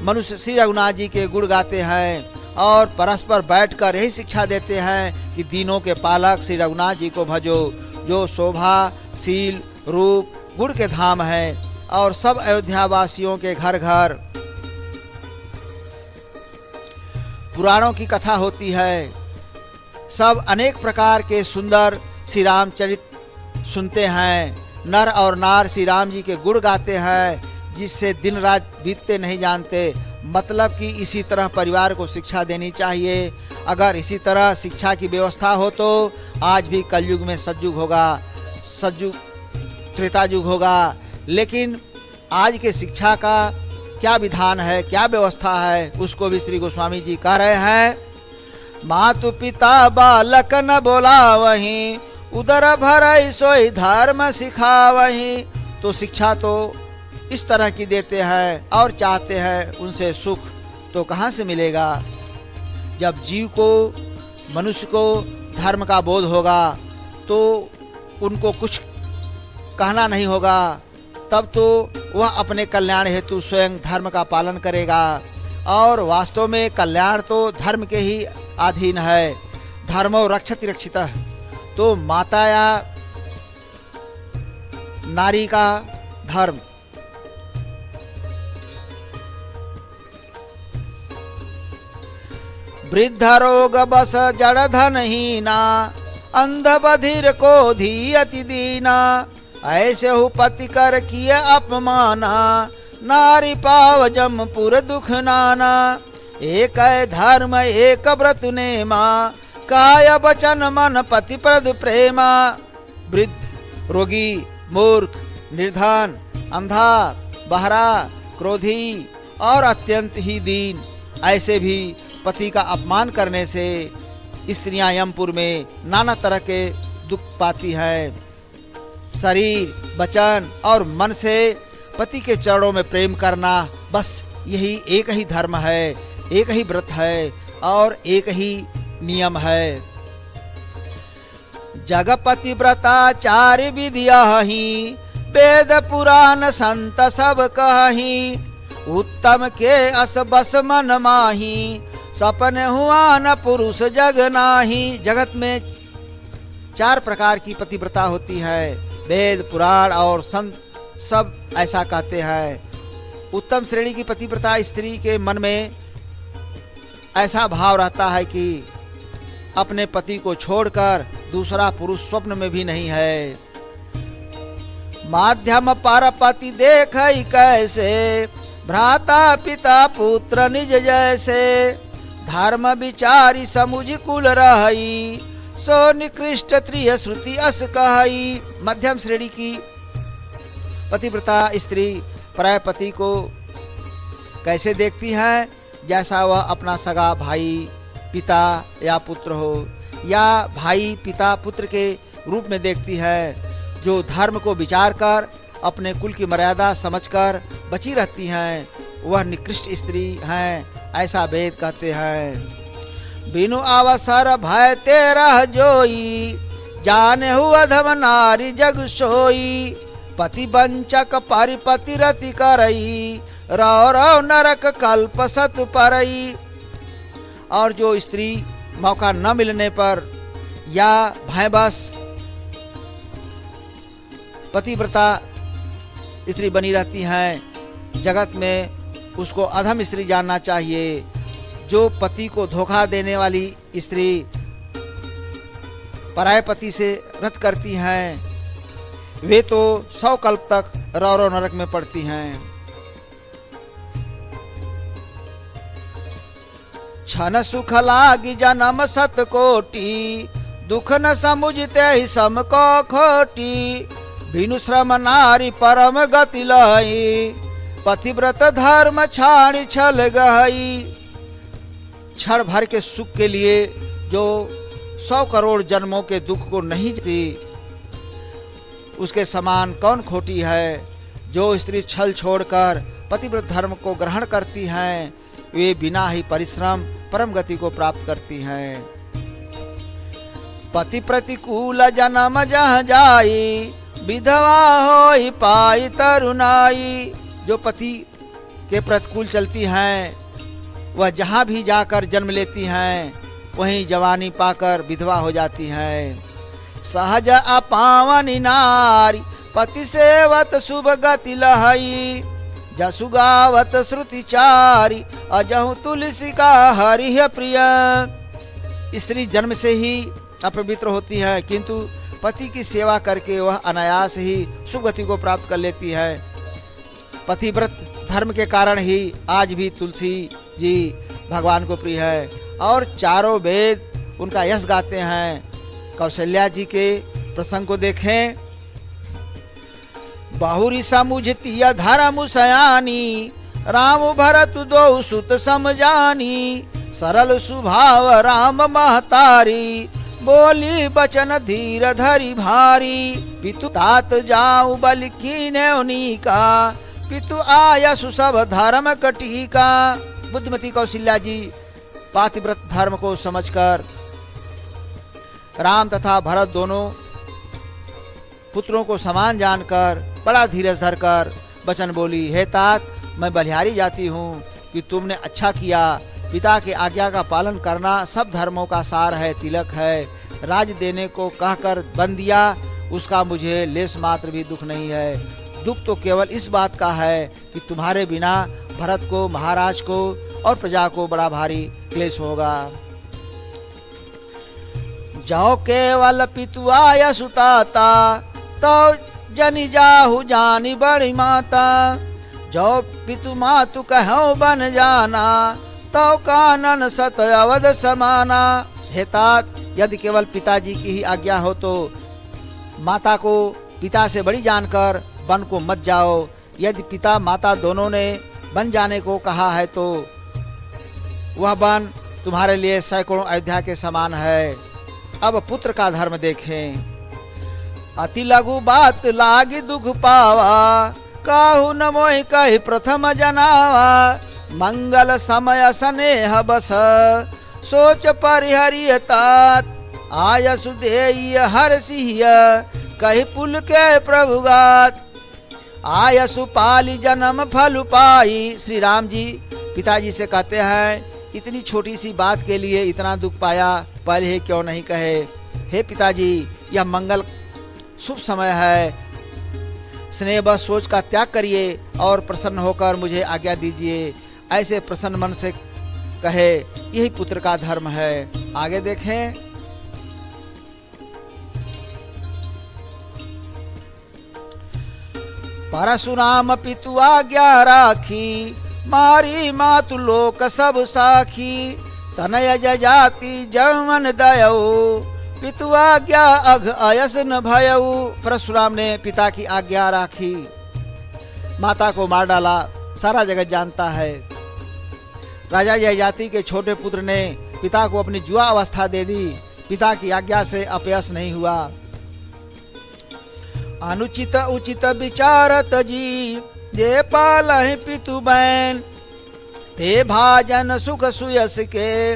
मनुष्य श्री रघुनाथ जी के गुण गाते हैं और परस्पर बैठकर यही शिक्षा देते हैं कि दीनों के पालक श्री रघुनाथ जी को भजो, जो शोभा शील रूप गुण के धाम है। और सब अयोध्या वासियों के घर घर पुराणों की कथा होती है। सब अनेक प्रकार के सुंदर श्री रामचरित सुनते हैं। नर और नार श्री राम जी के गुण गाते हैं, जिससे दिन रात बीतते नहीं जानते। मतलब कि इसी तरह परिवार को शिक्षा देनी चाहिए। अगर इसी तरह शिक्षा की व्यवस्था हो तो आज भी कलयुग में सतयुग होगा, सतयुग त्रेता युग होगा। लेकिन आज के शिक्षा का क्या विधान है, क्या व्यवस्था है, उसको भी श्री गोस्वामी जी कह रहे हैं। मातु पिता बालक न बोलावहीं, उदर भरई सोई धर्म सिखावहीं। तो शिक्षा तो इस तरह की देते हैं और चाहते हैं उनसे सुख, तो कहाँ से मिलेगा। जब जीव को, मनुष्य को धर्म का बोध होगा तो उनको कुछ कहना नहीं होगा, तब तो वह अपने कल्याण हेतु स्वयं धर्म का पालन करेगा। और वास्तव में कल्याण तो धर्म के ही अधीन है। धर्मो रक्षति रक्षितः। तो माता या नारी का धर्म वृद्ध रोग बस जड़ धनहीना, अंध बधिर को धी अति दीना। ऐसे हु पति कर किए अपमाना, नारी पाव जमपुर दुख नाना। एक धर्म एक व्रत नेमा, काय वचन मन पति प्रद प्रेमा। वृद्ध, रोगी, मूर्ख, निर्धन, अंधा, बहरा, क्रोधी और अत्यंत ही दीन, ऐसे भी पति का अपमान करने से स्त्रियां यमपुर में नाना तरह के दुख पाती हैं। शरीर, वचन और मन से पति के चरणों में प्रेम करना, बस यही एक ही धर्म है, एक ही व्रत है और एक ही नियम है। जगपति व्रताचार्य विधिया ही, वेद पुराण संत सब कही। उत्तम के अस बस मन माही, सपन हुआ न पुरुष जग नाही। जगत में 4 प्रकार की पतिव्रता होती है, वेद पुराण और संत सब ऐसा कहते हैं। उत्तम श्रेणी की पतिव्रता स्त्री के मन में ऐसा भाव रहता है कि अपने पति को छोड़कर दूसरा पुरुष स्वप्न में भी नहीं है। माध्यम पर पति देख कैसे, भ्राता पिता पुत्र निज जैसे। धर्म विचारी समुझ कुल रही, सो निकृष्ट त्रिय श्रुति अस कही। मध्यम श्रेणी की पतिव्रता स्त्री पराय पति को कैसे देखती है, जैसा वह अपना सगा भाई, पिता या पुत्र हो, या भाई पिता पुत्र के रूप में देखती है, जो धर्म को विचार कर अपने कुल की मर्यादा समझकर बची रहती हैं, वह निकृष्ट स्त्री हैं, ऐसा वेद कहते हैं। बिनु अवसर भय तेरह जोई, जाने हु अधम नारी जग सोई। पति वंचक परिपति रति करई, रौ रौ नरक कल्प सत परई। और जो स्त्री मौका न मिलने पर या भयवश पतिव्रता स्त्री बनी रहती हैं, जगत में उसको अधम स्त्री जानना चाहिए। जो पति को धोखा देने वाली स्त्री पराय पति से रत करती हैं, वे तो 100 कल्प तक रौ रौ नरक में पड़ती हैं। क्षण सुख लागी जन्म सत कोटि, दुख न समुझते ही सम को खोटी। बिनु श्रम नारी परम गति लई, पतिव्रत धर्म छाणी छल गई। क्षण भर के सुख के लिए जो 100 करोड़ जन्मों के दुख को नहीं दी, उसके समान कौन खोटी है। जो स्त्री छल छोड़कर पतिव्रत धर्म को ग्रहण करती हैं, वे बिना ही परिश्रम परम गति को प्राप्त करती हैं। पति प्रतिकूल जन्म जहाँ जाई, विधवा होई पाई तरुणाई। जो पति के प्रतिकूल चलती हैं, वह जहाँ भी जाकर जन्म लेती हैं, वहीं जवानी पाकर विधवा हो जाती हैं। सहज अपावनी नारी, पति सेवत शुभ गति लहई। जसु गावत श्रुति चारी, अजहु तुलसी का हरिह प्रिय। स्त्री जन्म से ही अपवित्र होती है, किंतु पति की सेवा करके वह अनायास ही सुगति को प्राप्त कर लेती है। पतिव्रत धर्म के कारण ही आज भी तुलसी जी भगवान को प्रिय है और चारों वेद उनका यश गाते हैं। कौशल्या जी के प्रसंग को देखें। बहुरी समुझती धर्म सयानी, राम भरत दो सुत समझानी। सरल स्वभाव राम महतारी, बोली बचन धीर धरी भारी। पितु तात जाऊ बल कीने उनीका, पितु आयसु सब धर्म कटीका। बुद्धिमती कौशल्या जी पातिव्रत धर्म को समझकर राम तथा भरत दोनों पुत्रों को समान जानकर बड़ा धीरज धरकर वचन बोली, हे तात, मैं बलिहारी जाती हूँ कि तुमने अच्छा किया। पिता के आज्ञा का पालन करना सब धर्मों का सार है, तिलक है। राज देने को कहकर बन दिया, उसका मुझे लेस मात्र भी दुख नहीं है। दुख तो केवल इस बात का है कि तुम्हारे बिना भरत को, महाराज को और प्रजा को बड़ा भारी क्लेश होगा। जो केवल पितु आय सुताता तो जनि जाहु जानी बड़ी माता। जो पितु मातु कहो बन जाना तो कानन सत अवध समाना। हे तात, यदि केवल पिताजी की ही आज्ञा हो तो माता को पिता से बड़ी जानकर वन को मत जाओ। यदि पिता माता दोनों ने बन जाने को कहा है तो वह वन तुम्हारे लिए सैकड़ों अयोध्या के समान है। अब पुत्र का धर्म देखें। अति लघु बात लागी दुख पावा, काहू न मोहि कहि प्रथम जनावा। मंगल समय स्नेह बस, सोच परिहरिय तात। आयसु देय हर्षिय, कहि पुल के प्रभुगात। आयसु पाली जन्म फल पाई। श्री राम जी पिताजी से कहते हैं, इतनी छोटी सी बात के लिए इतना दुख पाया, पहले ही क्यों नहीं कहे। हे पिताजी, यह मंगल शुभ समय है, स्नेह बस सोच का त्याग करिए और प्रसन्न होकर मुझे आज्ञा दीजिए। ऐसे प्रसन्न मन से कहे, यही पुत्र का धर्म है। आगे देखें। परशुराम पितु आज्ञा राखी, मारी मातु लोक सब साखी। तनय जजाति जमन दयऊ, पितु आज्ञा अघ अयस न भयऊ। परशुराम ने पिता की आज्ञा राखी, माता को मार डाला, सारा जगत जानता है। राजा यजाति के छोटे पुत्र ने पिता को अपनी जुआ अवस्था दे दी, पिता की आज्ञा से अपयश नहीं हुआ। अनुचित उचित विचारत जी, जे पालहि पितु बैन। ते भाजन सुख सुयस के,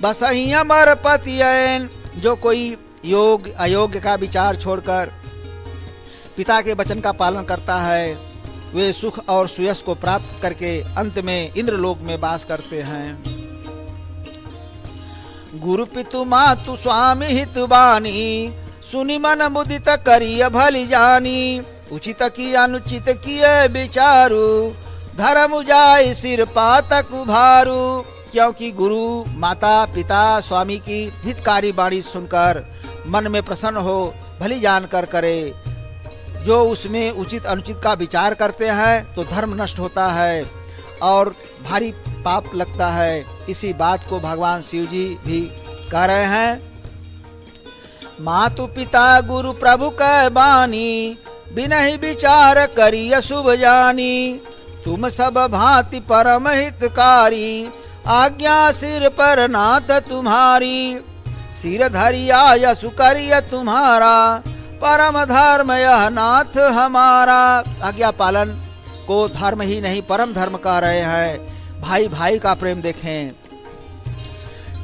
बसहि अमर पति ऐन। जो कोई योग अयोग्य का विचार छोड़कर पिता के वचन का पालन करता है, वे सुख और सुयस को प्राप्त करके अंत में इंद्रलोक में वास करते हैं। गुरु पितु मातु स्वामी हित बानी, सुनि मन मुदित करिय भली जानी। उचित की अनुचित किए विचारु, धर्म जाय सिर पातक उभारू। क्योंकि गुरु माता पिता स्वामी की हितकारी वाणी सुनकर मन में प्रसन्न हो, भली जानकर करे। जो उसमें उचित अनुचित का विचार करते हैं तो धर्म नष्ट होता है और भारी पाप लगता है। इसी बात को भगवान शिव जी भी कह रहे हैं। मातु पिता गुरु प्रभु कै बानी, बिनहि विचार करिय शुभ जानी। तुम सब भांति परम हितकारी, आज्ञा सिर पर नाथ तुम्हारी। सिर धरिया यशु करिय तुम्हारा, परम धर्म यह नाथ हमारा। आज्ञा पालन को धर्म ही नहीं परम धर्म कह रहे हैं। भाई भाई का प्रेम देखें।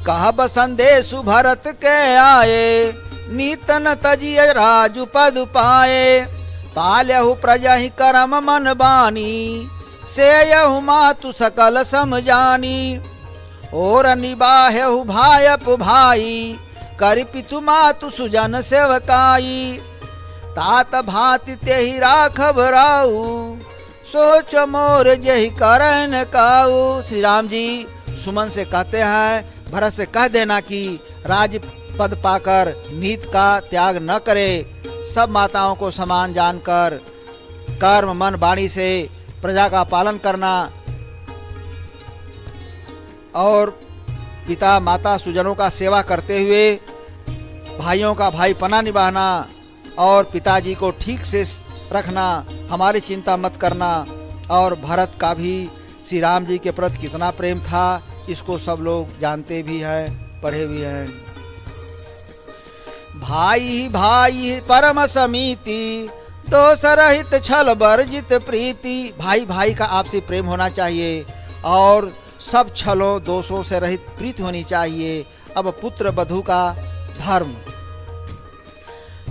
कहब संदेशु भरत के आए, नीतन तजिय राजु पद पाए। पालहु प्रजहि करम मन बानी, सेयहु मातु सकल समझानी। और निबाहु भायप भाई, करि पितु मातु सुजन सेवकाई। तात भांति तेहि राखब राऊ, सोच मोर जेहि करन काऊ। श्री राम जी सुमन से कहते हैं, भरत से कह देना कि राज पद पाकर नीत का त्याग न करे। सब माताओं को समान जानकर कर्म मन वाणी से प्रजा का पालन करना और पिता माता सुजनों का सेवा करते हुए भाइयों का भाईपना निभाना और पिताजी को ठीक से रखना, हमारी चिंता मत करना। और भरत का भी श्री राम जी के प्रति कितना प्रेम था, इसको सब लोग जानते भी हैं, पढ़े भी हैं। भाई भाई परम समीति, दोष रहित छल वर्जित प्रीति। भाई भाई का आपसी प्रेम होना चाहिए और सब छलों दोषों से रहित प्रीति होनी चाहिए। अब पुत्र वधू का धर्म।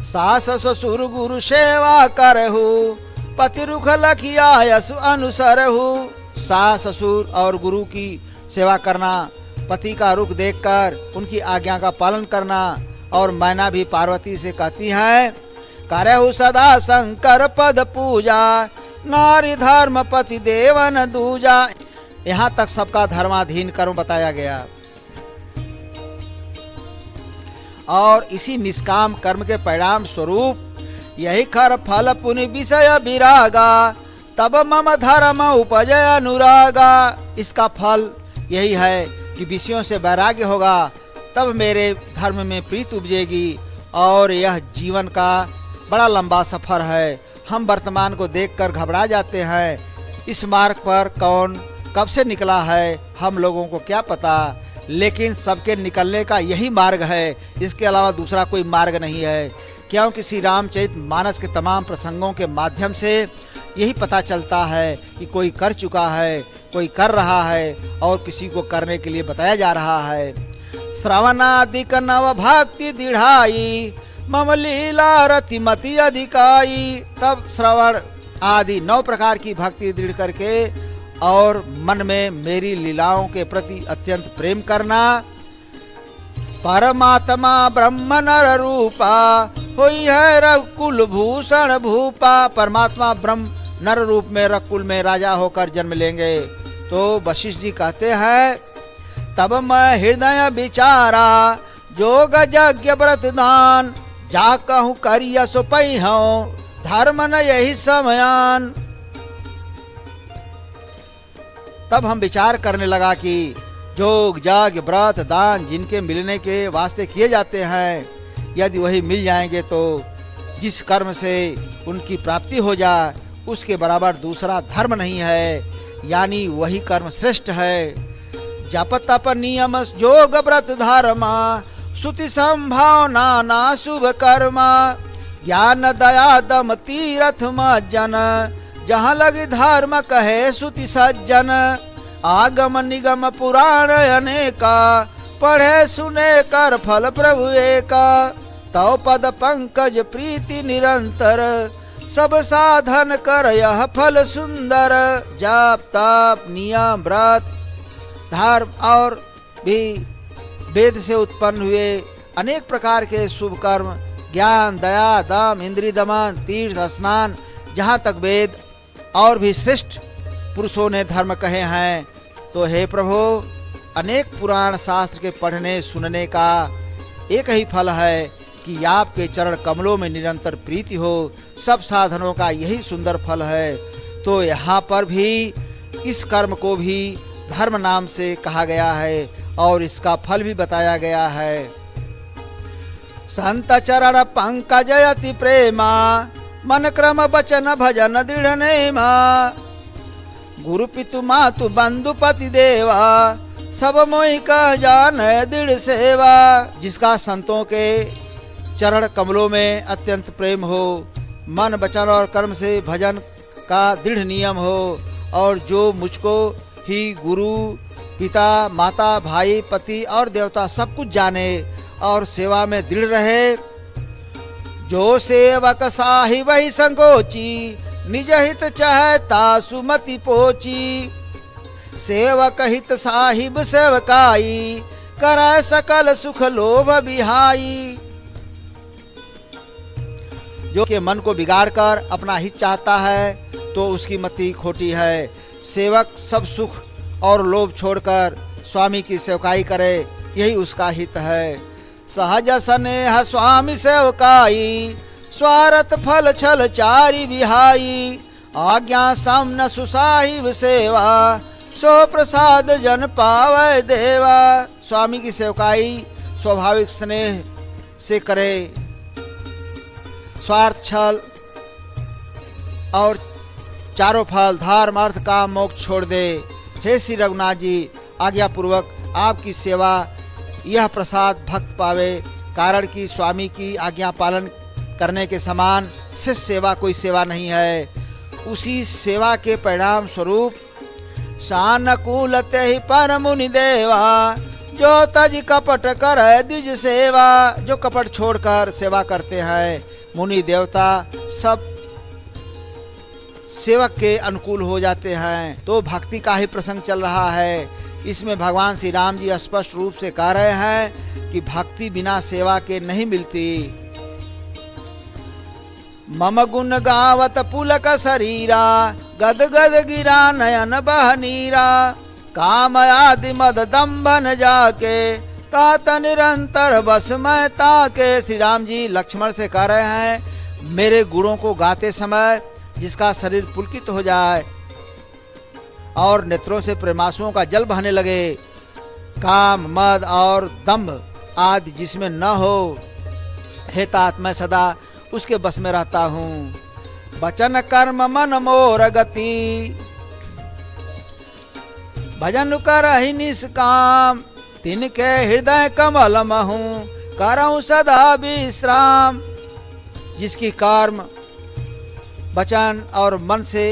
सास ससुर गुरु सेवा करहु, पति रुख लखिया यशु अनुसरहु। सास ससुर और गुरु की सेवा करना, पति का रुख देखकर उनकी आज्ञा का पालन करना। और मैना भी पार्वती से कहती है, करहु सदा शंकर पद पूजा, नारी धर्म पति देवन दूजा। यहाँ तक सबका धर्माधीन कर्म बताया गया। और इसी निष्काम कर्म के परिणाम स्वरूप यही खर फल पुनि विषय विरागा, तब मम धर्म उपजय अनुरागा। इसका फल यही है कि विषयों से वैराग्य होगा, तब मेरे धर्म में प्रीति उपजेगी। और यह जीवन का बड़ा लंबा सफर है। हम वर्तमान को देखकर घबरा जाते हैं। इस मार्ग पर कौन कब से निकला है हम लोगों को क्या पता, लेकिन सबके निकलने का यही मार्ग है, इसके अलावा दूसरा कोई मार्ग नहीं है। क्योंकि श्री रामचरित मानस के तमाम प्रसंगों के माध्यम से यही पता चलता है कि कोई कर चुका है, कोई कर रहा है और किसी को करने के लिए बताया जा रहा है। श्रवणादिक नव भक्ति दृढ़ाई, मम लीला रतिमति अधिकाई। तब श्रवण आदि 9 प्रकार की भक्ति दृढ़ करके और मन में मेरी लीलाओं के प्रति अत्यंत प्रेम करना। परमात्मा ब्रह्म नर रूपा, होई है रघुकुल भूषण भूपा। परमात्मा ब्रह्म नर रूप में रघुकुल में राजा होकर जन्म लेंगे। तो वशिष्ठ जी कहते हैं, तब मैं हृदय विचारा, जोग यज्ञ व्रत दान, जा कहूँ करिय सो पैहूं, धर्म न यही समयान। तब हम विचार करने लगा कि जोग यज्ञ व्रत दान जिनके मिलने के वास्ते किए जाते हैं, यदि वही मिल जाएंगे तो जिस कर्म से उनकी प्राप्ति हो जाए उसके बराबर दूसरा धर्म नहीं है, यानी वही कर्म श्रेष्ठ है। जप तप नियम जोग व्रत धर्मा, श्रुति संभावना ना शुभ कर्मा, ज्ञान दया दम तीरथ मज्जन, जहाँ लगे धर्म कहे श्रुति सज्जन। आगम निगम पुराण अनेका, पढ़े सुने कर फल प्रभु एका। तव पद पंकज प्रीति निरंतर, सब साधन कर यह फल सुंदर। जप तप नियम व्रत धर्म और भी वेद से उत्पन्न हुए अनेक प्रकार के शुभ कर्म, ज्ञान दया दम इंद्रिय दमन तीर्थ स्नान, जहाँ तक वेद और भी श्रेष्ठ पुरुषों ने धर्म कहे हैं। तो हे प्रभु, अनेक पुराण शास्त्र के पढ़ने सुनने का एक ही फल है कि आपके चरण कमलों में निरंतर प्रीति हो। सब साधनों का यही सुंदर फल है। तो यहाँ पर भी इस कर्म को भी धर्म नाम से कहा गया है और इसका फल भी बताया गया है। संत चरण पंकज अति प्रेमा, मन क्रम वचन भजन दृढ़ नेमा। गुरु पितु मातु बंधु पति देवा, सब मोहि का जान दृढ़ सेवा। जिसका संतों के चरण कमलों में अत्यंत प्रेम हो, मन वचन और कर्म से भजन का दृढ़ नियम हो, और जो मुझको ही गुरु पिता माता भाई पति और देवता सब कुछ जाने और सेवा में दृढ़ रहे। जो सेवक साहि वही संकोची, निज हित चाहता सुमति पोची। सेवक हित साहिब सेवकाई, करय सकल सुख लोभ बिहाई। जो के मन को बिगाड़ कर अपना हित चाहता है तो उसकी मति खोटी है। सेवक सब सुख और लोभ छोड़कर स्वामी की सेवकाई करे, यही उसका हित है। सहज स्नेह स्वामी सेवकाई, स्वार्थ फल छल चारि विहाई। आज्ञा समन सुसाहिब सेवा, सो प्रसाद जन पावै देवा। स्वामी की सेवकाई स्वाभाविक स्नेह से करे, स्वार्थ छल और चारों फल धर्म अर्थ काम मोक्ष छोड़ दे। हे श्री रघुनाथ जी, आज्ञा पूर्वक आपकी सेवा यह प्रसाद भक्त पावे, कारण कि स्वामी की आज्ञा पालन करने के समान शिष्य सेवा कोई सेवा नहीं है। उसी सेवा के परिणाम स्वरूप सानुकूल ही पर मुनि देवा, जो तज कपट कर द्विज सेवा। जो कपट छोड़कर सेवा करते हैं मुनि देवता सब सेवक के अनुकूल हो जाते हैं। तो भक्ति का ही प्रसंग चल रहा है। इसमें भगवान श्री राम जी स्पष्ट रूप से कह रहे हैं कि भक्ति बिना सेवा के नहीं मिलती। मम गुण गावत पुलक शरीरा, गद गद गिरा नयन बह नीरा। काम आदि मद दम्भन जाके, तात निरंतर बस में ताके। श्री राम जी लक्ष्मण से कह रहे हैं, मेरे गुणों को गाते समय जिसका शरीर पुलकित हो जाए और नेत्रों से प्रेमासुओं का जल बहने लगे, काम मद और दंभ आदि जिसमें न हो, हे तात मैं सदा उसके बस में रहता हूँ। वचन कर्म मन मोर गति, भजन करहि निष्काम। तिनके हृदय कमल महू, करऊं सदा विश्राम। जिसकी कर्म वचन और मन से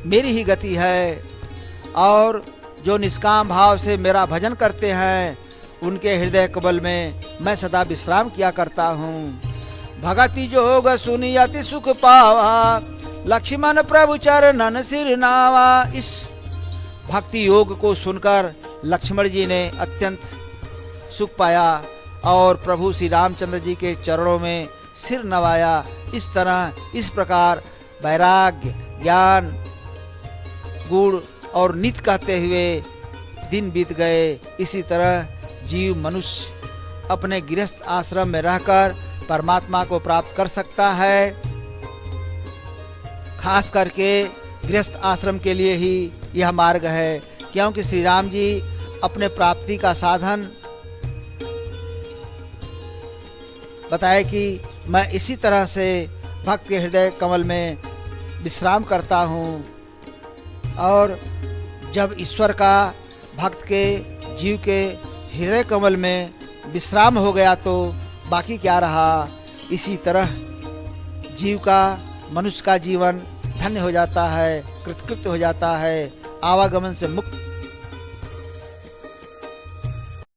मेरी ही गति है और जो निष्काम भाव से मेरा भजन करते हैं, उनके हृदय कमल में मैं सदा विश्राम किया करता हूँ। भगति जोग सुनि अति सुख पावा, लक्ष्मण प्रभु चरणन सिर नावा। इस भक्ति योग को सुनकर लक्ष्मण जी ने अत्यंत सुख पाया और प्रभु श्री रामचंद्र जी के चरणों में सिर नवाया। इस प्रकार वैराग्य, ज्ञान, गुण और नित कहते हुए दिन बीत गए। इसी तरह जीव मनुष्य अपने गृहस्थ आश्रम में रहकर परमात्मा को प्राप्त कर सकता है। खास करके गृहस्थ आश्रम के लिए ही यह मार्ग है, क्योंकि श्री राम जी अपने प्राप्ति का साधन बताए कि मैं इसी तरह से भक्त के हृदय कमल में विश्राम करता हूँ। और जब ईश्वर का भक्त के जीव के हृदय कमल में विश्राम हो गया तो बाकी क्या रहा। इसी तरह जीव का, मनुष्य का जीवन धन्य हो जाता है, कृतकृत्य हो जाता है, आवागमन से मुक्त